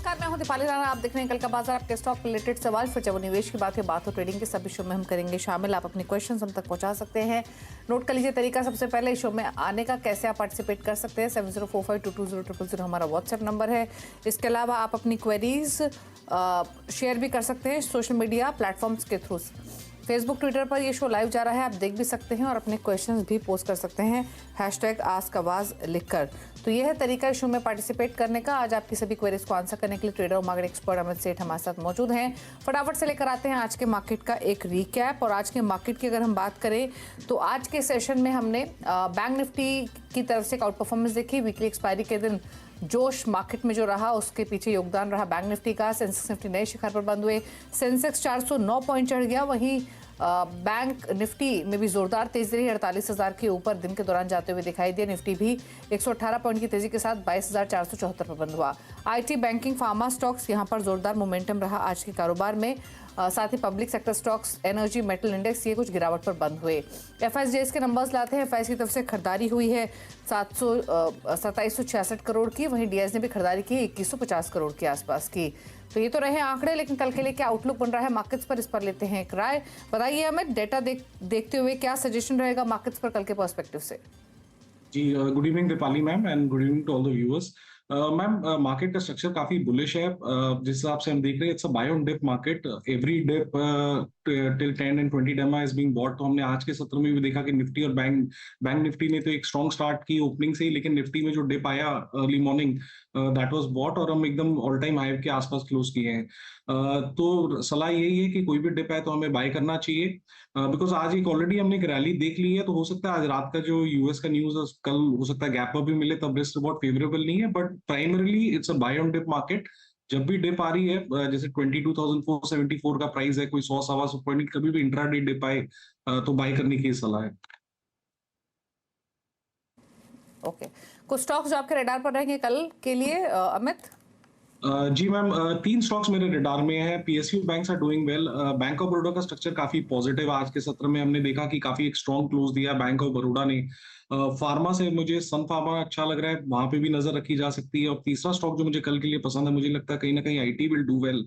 नमस्कार, मैं हूं दीपाली राणा। आप देख रहे हैं कल का बाजार। आपके स्टॉक रिलेटेड सवाल, फिर जब निवेश की बात है, बात हो ट्रेडिंग के सभी शो में हम करेंगे शामिल। आप अपने क्वेश्चंस हम तक पहुंचा सकते हैं। नोट कर लीजिए तरीका। सबसे पहले इस शो में आने का, कैसे आप पार्टिसिपेट कर सकते हैं। 7045220000 हमारा व्हाट्सएप नंबर है। इसके अलावा आप अपनी क्वेरीज शेयर भी कर सकते हैं सोशल मीडिया प्लेटफॉर्म्स के थ्रू। फेसबुक ट्विटर पर ये शो लाइव जा रहा है, आप देख भी सकते हैं और अपने क्वेश्चंस भी पोस्ट कर सकते हैं #आस्कआवाज लिखकर। तो ये है तरीका इस शो में पार्टिसिपेट करने का। आज आपकी सभी क्वेरीज को आंसर करने के लिए ट्रेडर और मार्केट एक्सपर्ट अमित सेठ हमारे साथ मौजूद हैं। फटाफट से लेकर आते हैं आज के मार्केट का एक रीकैप। और आज के मार्केट की अगर हम बात करें तो आज के सेशन में हमने बैंक निफ्टी की तरफ से एक आउट परफॉर्मेंस देखी। वीकली एक्सपायरी के दिन जोश मार्केट में जो रहा उसके पीछे योगदान रहा बैंक निफ्टी का। सेंसेक्स निफ्टी नए शिखर पर बंद हुए। सेंसेक्स 409 पॉइंट चढ़ गया। वहीं बैंक निफ्टी में भी जोरदार तेजी रही, 48,000 के ऊपर दिन के दौरान जाते हुए दिखाई दिया। निफ्टी भी 118 पॉइंट की तेजी के साथ 22,474 पर बंद हुआ। आईटी, बैंकिंग, फार्मा स्टॉक्स यहां पर जोरदार मोमेंटम रहा आज के कारोबार में। साथ ही public sector stocks, energy, metal index ये कुछ गिरावट पर बंद हुए। एफआईएस के नंबर्स लाते हैं। एफआईएस की तरफ से खरीदारी हुई है 2766 करोड़ की। वहीं डीआईएस ने भी खरीदारी की 2150 करोड़ के आसपास की। तो ये तो रहे आंकड़े, लेकिन कल के लिए क्या आउटलुक बन रहा है मार्केट्स पर, इस पर लेते हैं एक राय। बताइए हमें, डेटा देखते हुए क्या सजेशन रहेगा मार्केट्स पर कल के पर्सपेक्टिव से। जी, good evening Deepali ma'am and good evening to all the viewers. Ma'am, market का स्ट्रक्चर काफी बुलिश है। जिस हिसाब से हम देख रहे हैं, it's a buy on dip market. Every dip till 10 and 20 DEMA is being bot. तो हमने आज के सत्र में भी देखा कि निफ्टी और बैंक निफ्टी ने तो एक स्ट्रॉन्ग स्टार्ट की ओपनिंग से ही, लेकिन निफ्टी में जो डिप आया early morning, that was bought और हम एकदम ऑल टाइम हाई के आसपास क्लोज किए हैं। तो सलाह यही है कि कोई भी डिप है तो हमें बाय करना चाहिए, बिकॉज आज एक ऑलरेडी हमने एक रैली देख ली है। तो हो सकता है आज रात का जो यूएस का न्यूज है कल हो सकता है गैप अप भी मिले, तब रिस्क रिवॉर्ड फेवरेबल नहीं है। But primarily it's a buy on dip market. जब भी डिप आ रही है, जैसे 22,474 का प्राइस है, कोई 100-125 पॉइंट कभी भी इंट्राडे डिप आए तो बाय करने की सलाह है। ओके, कुछ स्टॉक्स जो आपके रडार पर रहेंगे कल के लिए अमित? जी मैम, 3 स्टॉक्स मेरे रडार में है। PSU banks are doing well. Bank of Baroda का स्ट्रक्चर काफी पॉजिटिव। आज के सत्र में हमने देखा कि काफी एक स्ट्रॉन्ग क्लोज दिया बैंक ऑफ बड़ौदा ने। फार्मा से मुझे सन फार्मा अच्छा लग रहा है, वहां पे भी नजर रखी जा सकती है। और तीसरा स्टॉक जो मुझे कल के लिए पसंद है, मुझे लगता है कहीं ना कहीं आईटी विल डू वेल।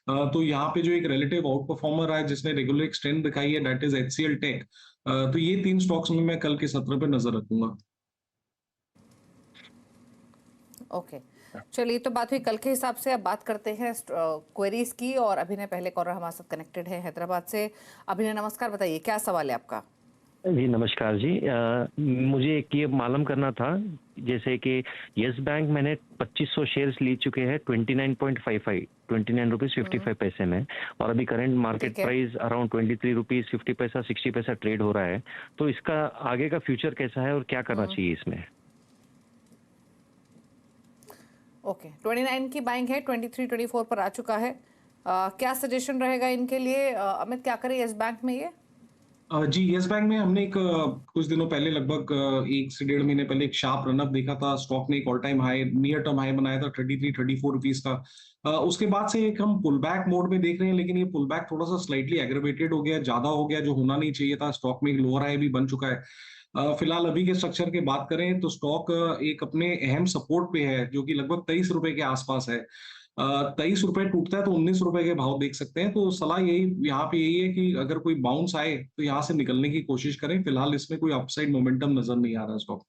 तो यहाँ पे जो एक रिलेटिव आउट परफॉर्मर है जिसने रेगुलर एक स्ट्रेंथ दिखाई है, दैट इज एचसीएल टेक। तो ये 3 स्टॉक्स में मैं कल के सत्र पे नजर रखूंगा। ओके, चलिए तो बात हुई कल के हिसाब से। अब बात करते हैं क्वेरीज की। और अभिनय पहले कॉलर हमारे साथ कनेक्टेड है हैदराबाद से। अभिनय नमस्कार, बताइए क्या सवाल है आपका? जी नमस्कार जी। मुझे एक ये मालूम करना था, जैसे कि यस बैंक मैंने 2500 शेयर्स ले चुके हैं 29.55 ₹29.55 में, और अभी current market price around ₹23.50 60 trade हो रहा है। तो इसका आगे का फ्यूचर कैसा है और क्या करना चाहिए इसमें? ओके, 29 की बाइंग है, 23-24 पर आ चुका है। क्या सजेशन रहेगा इनके लिए अमित, क्या करें यस बैंक में ये? जी, यस बैंक में हमने एक कुछ दिनों पहले, लगभग 1 से 1.5 महीने पहले एक शार्प रनअप देखा था। स्टॉक ने एक all time high, near term high बनाया था 33-34 रुपीज का। उसके बाद से एक हम पुल बैक मोड में देख रहे हैं, लेकिन ये पुल बैक थोड़ा सा स्लाइटली एग्रेवेटेड हो गया, ज्यादा हो गया, जो होना नहीं चाहिए था। स्टॉक में एक लोअर हाई भी बन चुका है। फिलहाल अभी के स्ट्रक्चर की बात करें तो स्टॉक एक अपने अहम सपोर्ट पे है, जो कि लगभग 23 रुपए के आसपास है। 23 रुपए टूटता है तो 19 रुपए के भाव देख सकते हैं। तो सलाह यही यहाँ पे यही है कि अगर कोई बाउंस आए तो यहाँ से निकलने की कोशिश करें। फिलहाल इसमें कोई अपसाइड मोमेंटम नजर नहीं आ रहा स्टॉक।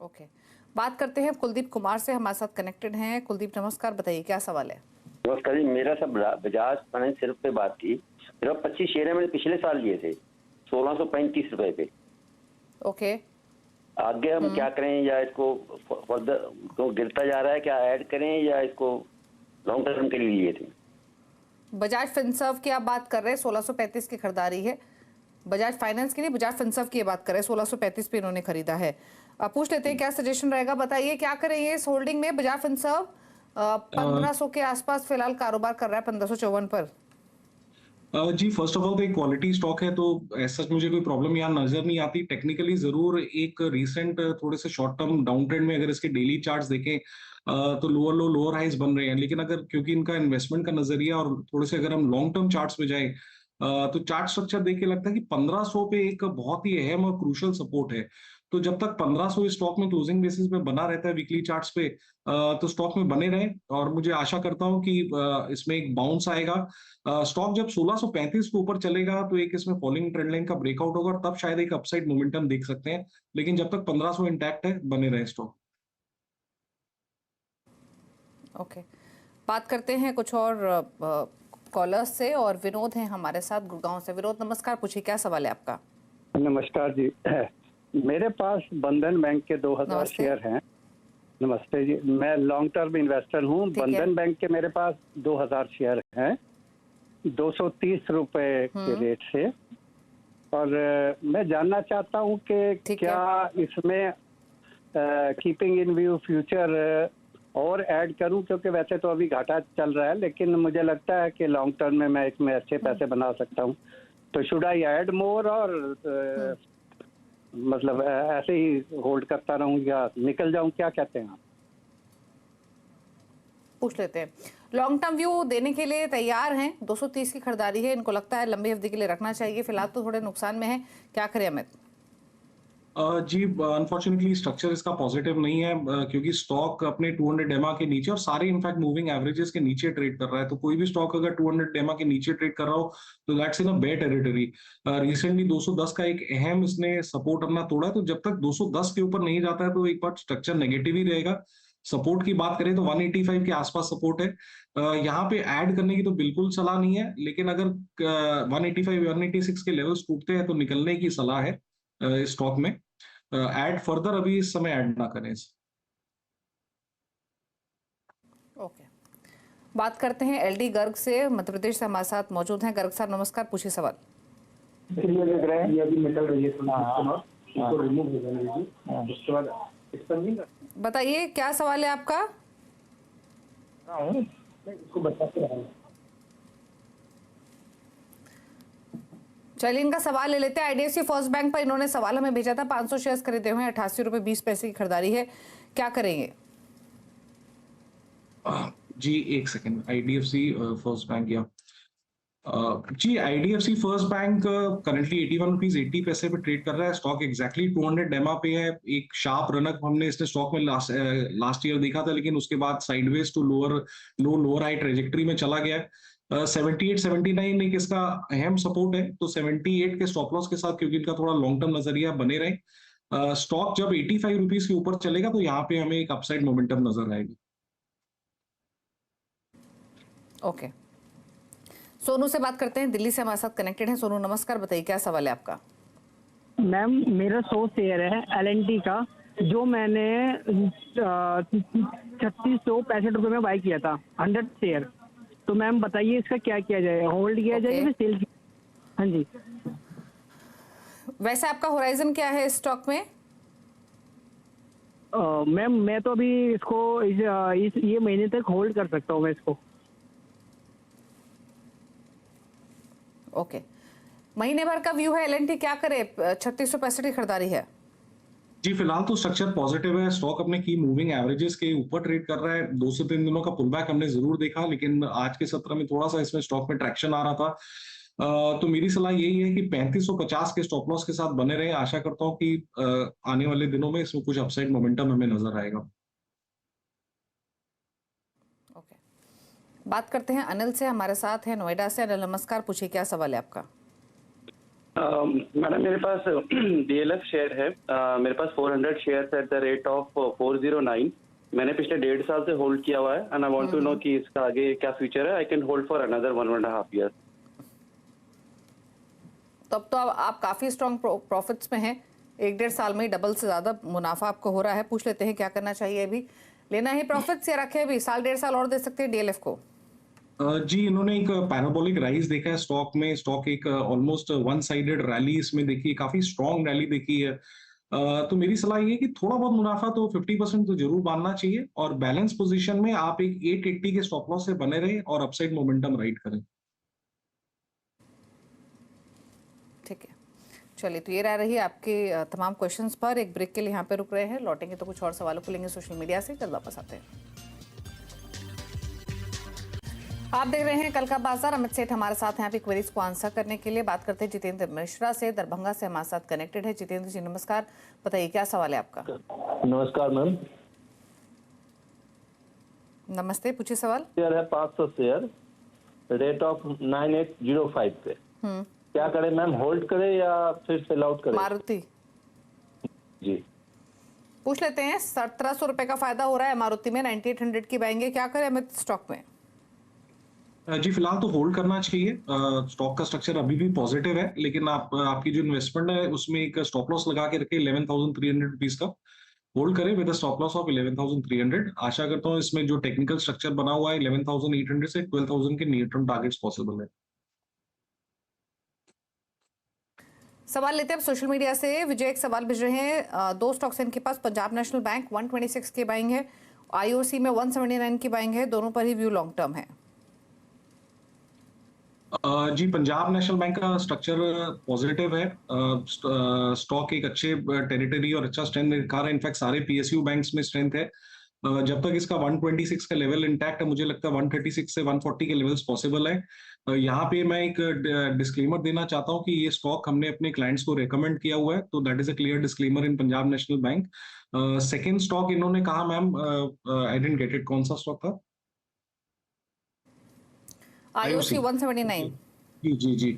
ओके, बात करते हैं कुलदीप कुमार से, हमारे साथ कनेक्टेड हैं। कुलदीप नमस्कार, बताइए क्या सवाल है? नमस्कार जी, मेरा सब बजाज फाइनेंस सिर्फ पे बात की। मेरा 25 शेयर है, मैंने पिछले साल लिए थे 1635 रुपए पे। ओके, आगे हम क्या करें, या इसको फर्दर तो गिरता जा रहा है, क्या ऐड करें या इसको लॉन्ग टर्म के लिए लिए थे? बजाज फिनसर्व की आप बात कर रहे हैं, 1635 की खरीदारी है। बजाज फाइनेंस के लिए बजाज फिनसर्व की बात कर रहे हैं, 1635 पे इन्होंने खरीदा है। पूछ लेते हैं क्या सजेशन रहेगा, बताइए क्या करें ये इस होल्डिंग में। बजाज फिनसर्व 1500 के आसपास फिलहाल कारोबार कर रहा है, 1554 पर। जी, फर्स्ट ऑफ ऑल तो एक क्वालिटी स्टॉक है, तो ऐसा मुझे कोई प्रॉब्लम यहाँ नजर नहीं आती। टेक्निकली जरूर एक रीसेंट थोड़े से शॉर्ट टर्म डाउन ट्रेंड में अगर इसके डेली चार्ट्स देखें तो लोअर लो लोअर हाइज बन रहे हैं। लेकिन अगर क्योंकि इनका इन्वेस्टमेंट का नजरिया और थोड़े से अगर हम लॉन्ग टर्म चार्ट्स पे जाए तो चार्ट स्ट्रक्चर देख के लगता है कि 1500 पे एक बहुत ही अहम और क्रूशियल सपोर्ट है। तो जब तक 1500 इस स्टॉक में क्लोजिंग बेसिस पे बना रहता है वीकली चार्ट्स पे, तो स्टॉक में बने रहे, और मुझे आशा करता हूं कि इसमें एक बाउंस आएगा। स्टॉक जब 1635 के ऊपर चलेगा तो एक इसमें फॉलिंग ट्रेंड लाइन का ब्रेकआउट होगा, और तब शायद एक अपसाइड मोमेंटम देख सकते हैं। लेकिन जब तक 1500 इंटैक्ट है, बने रहे स्टॉक। ओके, बात करते हैं कुछ और कॉलर्स से, और विनोद हैं हमारे साथ गुड़गांव से। विनोद नमस्कार, पूछिए क्या सवाल है आपका। नमस्कार जी, मेरे पास बंधन बैंक के 2000 नमस्ते। शेयर हैं। नमस्ते जी, मैं लॉन्ग टर्म इन्वेस्टर हूँ। ठीक है। बंधन बैंक के मेरे पास 2000 शेयर हैं 230 रुपए के रेट से, और मैं जानना चाहता हूँ कि ठीक क्या इसमें कीपिंग इन व्यू फ्यूचर और ऐड करूं, क्योंकि वैसे तो अभी घाटा चल रहा है, लेकिन मुझे लगता है कि लॉन्ग टर्म में मैं इसमें अच्छे पैसे बना सकता हूं। तो शुड आई ऐड मोर, और मतलब ऐसे ही होल्ड करता रहूं या निकल जाऊं, क्या कहते हैं आप? पूछ लेते हैं। लॉन्ग टर्म व्यू देने के लिए तैयार हैं, 230 की खरीदारी है, इनको लगता है लंबी अवधि के लिए रखना चाहिए। फिलहाल तो थोड़े नुकसान में है, क्या करें अमित? जी, अनफॉर्चुनेटली स्ट्रक्चर इसका पॉजिटिव नहीं है, क्योंकि स्टॉक अपने 200 डेमा के नीचे, और सारे इनफैक्ट मूविंग एवरेजेस के नीचे ट्रेड कर रहा है। तो कोई भी स्टॉक अगर 200 डेमा के नीचे ट्रेड कर रहा हो तो that's in a bear territory. Recently 210 का एक अहम इसने सपोर्ट अपना तोड़ा है, तो जब तक 210 के ऊपर नहीं जाता है तो एक बार स्ट्रक्चर नेगेटिव ही रहेगा। सपोर्ट की बात करें तो 185 के आसपास सपोर्ट है। यहाँ पे ऐड करने की तो बिल्कुल सलाह नहीं है, लेकिन अगर 185 186 के लेवल्स टूटते हैं तो निकलने की सलाह है इस स्टॉक में। ऐड फर्दर अभी इस समय ऐड ना करें। ओके, बात करते हैं एलडी गर्ग से, मध्य प्रदेश से हमारे साथ मौजूद हैं। गर्ग साहब नमस्कार, पूछिए सवाल। बताइए क्या सवाल है आपका। चलिए इनका सवाल ले लेते हैं। आईडीएफसी फर्स्ट बैंक पर इन्होंने सवाल हमें भेजा था, 500 शेयर्स खरीदे हुए हैं, 88 रुपए 20 पैसे की खरीदारी है, क्या करेंगे? जी एक सेकेंड, आईडीएफसी फर्स्ट बैंक, या जी IDFC first bank currently 81 rupees 80 पैसे पे ट्रेड कर रहा है। स्टॉक एग्जैक्टली 200 डेमा पे है। एक शार्प रनअप हमने इसने स्टॉक में लास्ट ईयर देखा था, लेकिन उसके बाद sideways to lower high trajectory में चला गया है। 78 79 एक इसका अहम सपोर्ट है, तो 78 के स्टॉप लॉस के साथ, क्योंकि इनका थोड़ा लॉन्ग टर्म नजरिया बने रहे। स्टॉक जब 85 रुपीज के ऊपर चलेगा तो यहाँ पे हमें एक अपसाइड मोमेंटम नजर आएगी। ओके, सोनू से बात करते हैं, दिल्ली से हमारे साथ कनेक्टेड हैं। सोनू नमस्कार, बताइए क्या सवाल है आपका। मैम मेरा 100 शेयर है एलएनटी का, जो मैंने 3665 रुपए में बाय किया था 100 शेयर। तो मैम बताइए इसका क्या किया जाए, होल्ड किया जाए या सेल किया? हाँ जी। वैसे आपका होराइजन क्या है इस स्टॉक में? मैम मैं तो अभी इसको ये महीने तक होल्ड कर सकता हूँ मैं इसको। ओके, महीने भर का व्यू है एलएनटी, क्या करे? 3665 की खरीदारी है। जी फिलहाल तो स्ट्रक्चर पॉजिटिव है। स्टॉक अपने की मूविंग एवरेजेस के ऊपर ट्रेड कर रहा है। 2 से 3 दिनों का पुलबैक हमने जरूर देखा, लेकिन आज के सत्र में थोड़ा सा इसमें स्टॉक में ट्रैक्शन आ रहा था। तो मेरी सलाह यही है कि 3550 के स्टॉप लॉस के साथ बने रहे। आशा करता हूं कि आने वाले दिनों में इसमें कुछ अपसाइड मोमेंटम हमें नजर आएगा। ओके, बात करते हैं अनिल से, हमारे साथ है नोएडा से। अनिल नमस्कार, पूछिए क्या सवाल है आपका। मैडम मेरे पास डीएलएफ शेयर है। मेरे पास 400 shares at the rate of 409। मैंने पिछले 1.5 साल से होल्ड किया हुआ है, and I want to know कि इसका आगे क्या फ्यूचर है। I can hold for another 1.5 year. तब तो आप काफी स्ट्रॉन्ग प्रॉफिट्स में हैं, 1-1.5 साल में ही डबल से ज्यादा मुनाफा आपको हो रहा है। पूछ लेते हैं क्या करना चाहिए अभी, लेना है प्रॉफिट्स या रखे अभी? 1.5 साल और दे सकते हैं डीएलएफ को। जी इन्होंने एक पैराबोलिक राइज देखा है स्टॉक में। स्टॉक एक ऑलमोस्ट वन साइडेड रैली इसमें देखी, काफी स्ट्रॉन्ग रैली देखी है। तो मेरी सलाह ये है कि थोड़ा बहुत मुनाफा तो 50% तो जरूर बांधना चाहिए, और बैलेंस पोजीशन में आप एक 880 के स्टॉप लॉस से बने रहे और अपसाइड मोमेंटम राइड करें। ठीक है, चलिए तो ये रही आपके तमाम क्वेश्चंस पर। एक ब्रेक के लिए यहाँ पे रुक रहे हैं, लौटेंगे तो कुछ और सवालों को लेंगे सोशल मीडिया से। जल्द वापस आते हैं। आप देख रहे हैं कल का बाजार। अमित सेठ हमारे साथ हैं, आपकी क्वेरीज को आंसर करने के लिए। बात करते हैं जितेंद्र मिश्रा से, दरभंगा से हमारे साथ कनेक्टेड है। जितेंद्र जी नमस्कार, बताइए क्या सवाल है आपका। नमस्कार मैम। नमस्ते, पूछिए सवाल। शेयर है 500 शेयर, रेट ऑफ 9805 पे। क्या करें मैम, होल्ड करें या फिर सेल आउट करें? मारुति जी पूछ लेते हैं। 1700 रुपए का फायदा हो रहा है मारुति में, 9800 की बाएंगे, क्या करें अमित स्टॉक में? जी फिलहाल तो होल्ड करना चाहिए। स्टॉक का स्ट्रक्चर अभी भी पॉजिटिव है, लेकिन आपकी जो इन्वेस्टमेंट है उसमें एक स्टॉप लॉस लगा के रखे 11,300 रुपीज का। होल्ड करें विद स्टॉप लॉस ऑफ 11,300। आशा करता हूँ इसमें जो टेक्निकल स्ट्रक्चर बना हुआ है 11,800 से 12,000 के नियर टर्म टारगेट्स पॉसिबल है। सवाल लेते हैं अब सोशल मीडिया से। विजय एक सवाल भेज रहे हैं, दो स्टॉक्स हैं इनके पास। पंजाब नेशनल बैंक 126 की बाइंग है, आईओसी में 179 की बाइंग है, दोनों पर ही व्यू लॉन्ग टर्म है। जी पंजाब नेशनल बैंक का स्ट्रक्चर पॉजिटिव है। स्टॉक एक अच्छे टेरिटरी और अच्छा स्ट्रेंथ दिखा रहा है। इनफैक्ट सारे पीएसयू बैंक्स में स्ट्रेंथ है। जब तक इसका 126 का लेवल इंटैक्ट है, मुझे लगता है 136 से 140 के लेवल्स पॉसिबल है। यहाँ पे मैं एक डिस्क्लेमर देना चाहता हूँ कि ये स्टॉक हमने अपने क्लाइंट्स को रेकमेंड किया हुआ है, तो that is a clear disclaimer in Punjab national bank. Second stock इन्होंने कहा ma'am, I didn't get it, कौन सा स्टॉक था? आईओसी 179। जी जी जी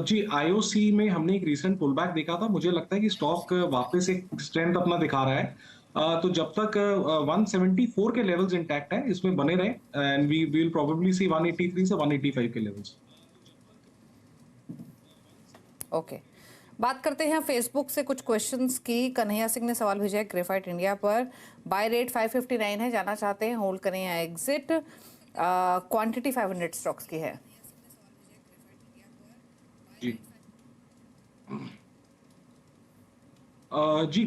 जी आईओसी में हमने एक रीसेंट पुल बैक देखा था। मुझे लगता है कि स्टॉक वापस एक स्ट्रेंथ अपना दिखा रहा है। तो जब तक 174 के लेवल्स इंटैक्ट है, इसमें बने रहे, एंड वी विल प्रोबेबली सी 183 से 185 के लेवल्स। ओके, बात करते हैं फेसबुक से कुछ क्वेश्चंस की। कन्हैया सिंह ने सवाल भेजा है ग्रेफाइट इंडिया पर। बाय रेट 559 है, जाना चाहते हैं, होल्ड करें या एग्जिट? क्वांटिटी 500 स्टॉक्स की है। जी जी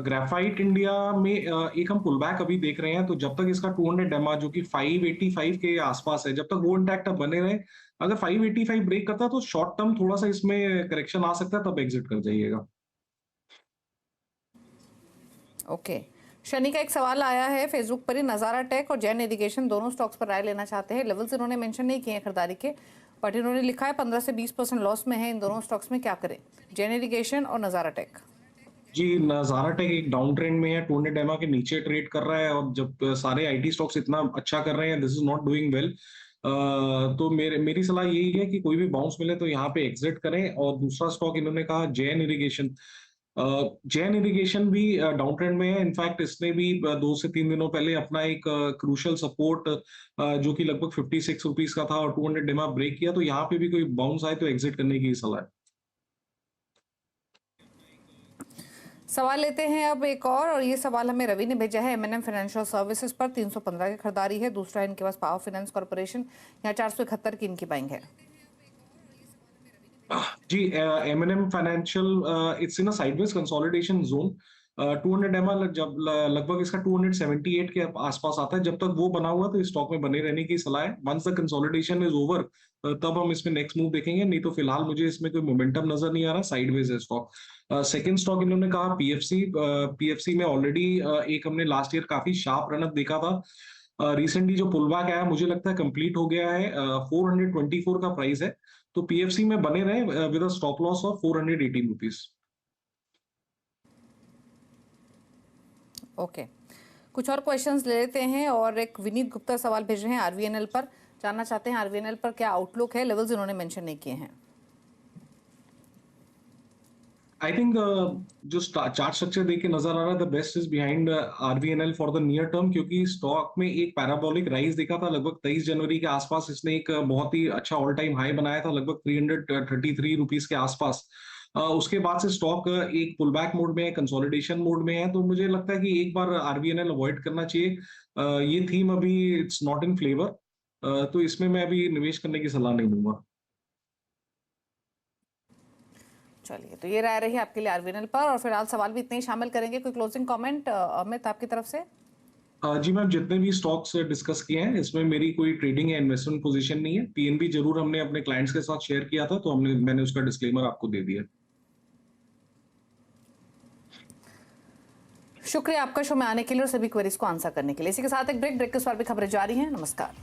ग्रेफाइट इंडिया में एक हम पुल बैक अभी देख रहे हैं। तो जब तक इसका 200 डेमा जो कि 585 के आसपास है, जब तक वो इंटैक्ट बने रहे, अगर 585 ब्रेक करता है तो शॉर्ट टर्म थोड़ा सा इसमें करेक्शन आ सकता है, तब एग्जिट कर जाइएगा। ओके, शनि का एक सवाल आया है फेसबुक पर ही। नजारा टेक और जैन इरिगेशन दोनों स्टॉक्स पर राय लेना चाहते हैं। लेवल्स इन्होंने मेंशन नहीं किए हैं खरीदारी के, बट इन्होंने लिखा है 15 से 20% लॉस में है इन दोनों स्टॉक्स में, क्या करें? जैन इरिगेशन और नजारा टेक। जी नजारा टेक एक डाउन ट्रेंड में है, 200 डेमा के नीचे ट्रेड कर रहा है, और जब सारे आईटी स्टॉक्स इतना अच्छा कर रहे हैं, this is not doing well. तो मेरी सलाह यही है कि कोई भी बाउंस मिले तो यहाँ पे एग्जिट करें। और दूसरा स्टॉक इन्होंने कहा जैन इरिगेशन। जैन इरिगेशन भी डाउन ट्रेंड में है। इनफैक्ट इसने भी 2 से 3 दिनों पहले अपना एक क्रूशियल सपोर्ट जो कि लगभग 56 रुपीज का था और 200 डेमा ब्रेक किया, तो यहाँ पे भी कोई बाउंस आए तो एग्जिट करने की सलाह है। सवाल लेते हैं अब एक और ये सवाल हमें रवि ने भेजा है एमएनएम फाइनेंशियल सर्विसेज पर। 315 की खरीदारी है। दूसरा इनके पास पावर फाइनेंस कॉर्पोरेशन, यहाँ 471 की इनकी बाइंग है। जी MNM financial it's in a sideways consolidation zone. 200 DEMA जब लगभग इसका 278 के आसपास आता है, जब तक वो बना हुआ तो इस स्टॉक में बने रहने की सलाह है। Once the consolidation is over तब हम इसमें नेक्स्ट मूव देखेंगे, नहीं तो फिलहाल मुझे इसमें कोई मोमेंटम नजर नहीं आ रहा, साइडवेज है स्टॉक। सेकंड स्टॉक इन्होंने कहा पीएफसी में ऑलरेडी एक हमने लास्ट ईयर काफी शार्प रन अप देखा था। रिसेंटली जो पुल बैक आया मुझे लगता है कंप्लीट हो गया है। 424 का प्राइस है, तो पीएफसी में बने रहे with a stop loss of 418 rupees. Okay, कुछ और क्वेश्चंस ले लेते हैं। और एक विनीत गुप्ता सवाल भेज रहे हैं आरवीएनएल पर, जानना चाहते हैं आरवीएनएल पर क्या आउटलुक है। लेवल्स इन्होंने मेंशन नहीं किए हैं। आई थिंक जो चार्ट स्ट्रक्चर देख के नजर आ रहा है, the best is behind RVNL for the near term, क्योंकि स्टॉक में एक पैराबोलिक राइज देखा था लगभग 23 जनवरी के आसपास। इसने एक बहुत ही अच्छा ऑल टाइम हाई बनाया था लगभग 333 रुपीज के आसपास। उसके बाद से स्टॉक एक पुल बैक मोड में है, कंसोलिडेशन मोड में है, तो मुझे लगता है कि एक बार आरवीएनएल अवॉइड करना चाहिए। ये थीम अभी इट्स नॉट इन फ्लेवर, तो इसमें मैं अभी निवेश करने की सलाह नहीं दूंगा। चलिए, तो ये राय रही आपके लिए आरवीएनएल पर। और फिलहाल सवाल भी इतने ही शामिल करेंगे। कोई क्लोजिंग कमेंट अमित आपकी तरफ से? जी मैम, जितने भी स्टॉक्स डिस्कस किए हैं इसमें मेरी कोई ट्रेडिंग या इन्वेस्टमेंट पोजीशन नहीं है। पीएनबी जरूर हमने अपने क्लाइंट्स के साथ शेयर किया था, तो मैंने उसका डिस्क्लेमर आपको दे दिया। शुक्रिया आपका शो में आने के लिए और सभी क्वेरीज को आंसर करने के लिए। इसी के साथ एक ब्रेक के बाद भी खबरें जारी हैं। नमस्कार।